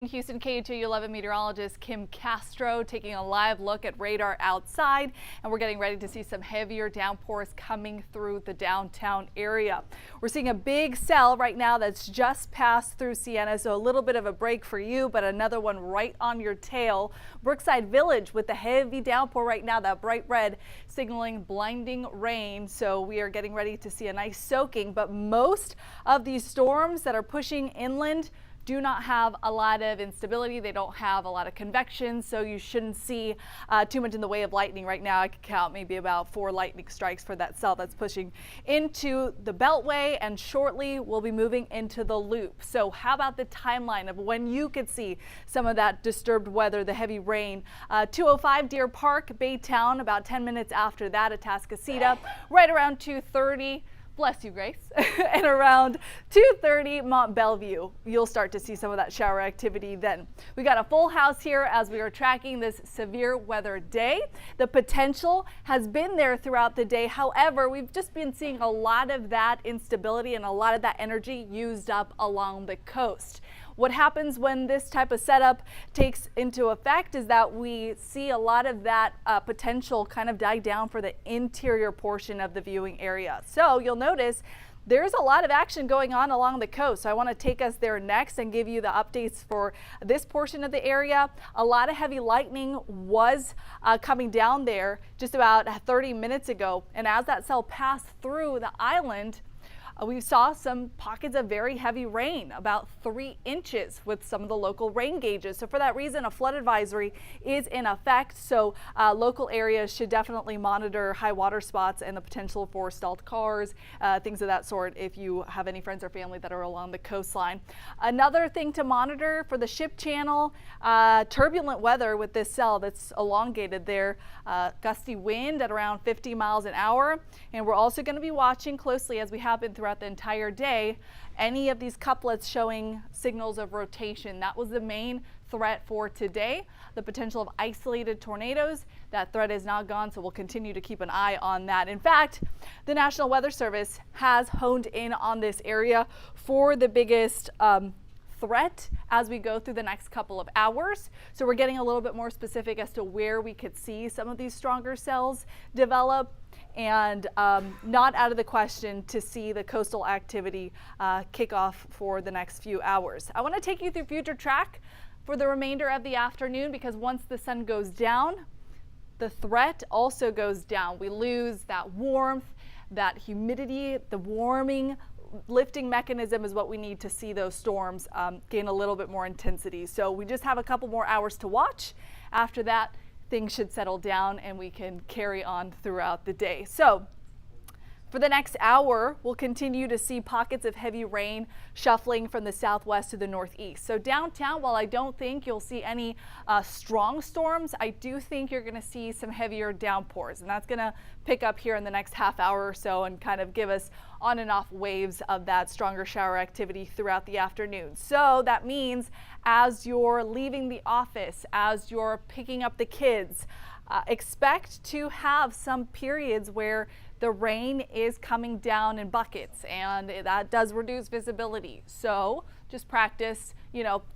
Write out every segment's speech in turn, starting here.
Houston KHOU 11 meteorologist Kim Castro taking a live look at radar outside, and we're getting ready to see some heavier downpours coming through the downtown area. We're seeing a big cell right now that's just passed through Siena, so a little bit of a break for you, but another one right on your tail. Brookside Village with the heavy downpour right now, that bright red signaling blinding rain, so we are getting ready to see a nice soaking, but most of these storms that are pushing inland do not have a lot of instability. They don't have a lot of convection, so you shouldn't see too much in the way of lightning. Right now I could count maybe about 4 lightning strikes for that cell that's pushing into the Beltway, and shortly we'll be moving into the loop. So how about the timeline of when you could see some of that disturbed weather, the heavy rain? 205 Deer Park, Baytown, about 10 minutes after that, Atascocita, right around 2:30. Bless you, Grace. And around 2:30 Mont Bellevue, you'll start to see some of that shower activity then. We got a full house here as we are tracking this severe weather day. The potential has been there throughout the day. However, we've just been seeing a lot of that instability and a lot of that energy used up along the coast. What happens when this type of setup takes into effect is that we see a lot of that potential kind of die down for the interior portion of the viewing area. So you'll notice there's a lot of action going on along the coast. So I want to take us there next and give you the updates for this portion of the area. A lot of heavy lightning was coming down there just about 30 minutes ago. And as that cell passed through the island, we saw some pockets of very heavy rain, about 3 inches with some of the local rain gauges. So for that reason, a flood advisory is in effect. So local areas should definitely monitor high water spots and the potential for stalled cars, things of that sort if you have any friends or family that are along the coastline. Another thing to monitor for the ship channel, turbulent weather with this cell that's elongated there, gusty wind at around 50 miles an hour. And we're also going to be watching closely, as we have been throughout the entire day, any of these couplets showing signals of rotation. That was the main threat for today, the potential of isolated tornadoes. That threat is not gone, so we'll continue to keep an eye on that. In fact, the National Weather Service has honed in on this area for the biggest threat as we go through the next couple of hours. So we're getting a little bit more specific as to where we could see some of these stronger cells develop, and not out of the question to see the coastal activity kick off for the next few hours. I want to take you through future track for the remainder of the afternoon, because once the sun goes down, the threat also goes down. We lose that warmth, that humidity, the warming lifting mechanism is what we need to see those storms gain a little bit more intensity. So we just have a couple more hours to watch. After that, things should settle down and we can carry on throughout the day. So for the next hour, we'll continue to see pockets of heavy rain shuffling from the southwest to the northeast. So downtown, while I don't think you'll see any strong storms, I do think you're going to see some heavier downpours, and that's going to pick up here in the next half hour or so and kind of give us on and off waves of that stronger shower activity throughout the afternoon. So that means as you're leaving the office, as you're picking up the kids, expect to have some periods where the rain is coming down in buckets, and that does reduce visibility. So just practice,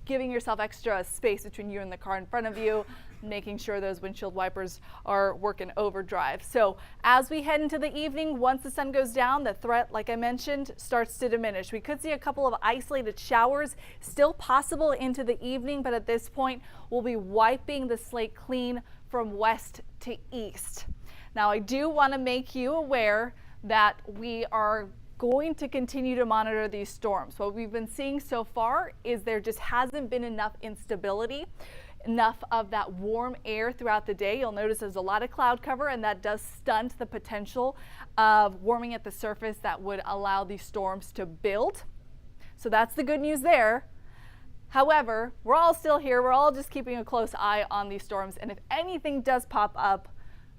giving yourself extra space between you and the car in front of you, making sure those windshield wipers are working overdrive. So as we head into the evening, once the sun goes down, the threat, like I mentioned, starts to diminish. We could see a couple of isolated showers still possible into the evening, but at this point, we'll be wiping the slate clean from west to east. Now, I do want to make you aware that we are going to continue to monitor these storms. What we've been seeing so far is there just hasn't been enough instability, enough of that warm air throughout the day. You'll notice there's a lot of cloud cover, and that does stunt the potential of warming at the surface that would allow these storms to build. So that's the good news there. However, we're all still here. We're all just keeping a close eye on these storms, and if anything does pop up,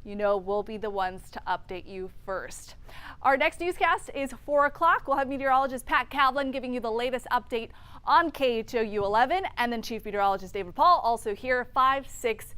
we'll be the ones to update you first. Our next newscast is 4 o'clock. We'll have meteorologist Pat Cavlin giving you the latest update on KHOU 11, and then Chief Meteorologist David Paul also here 5, 6,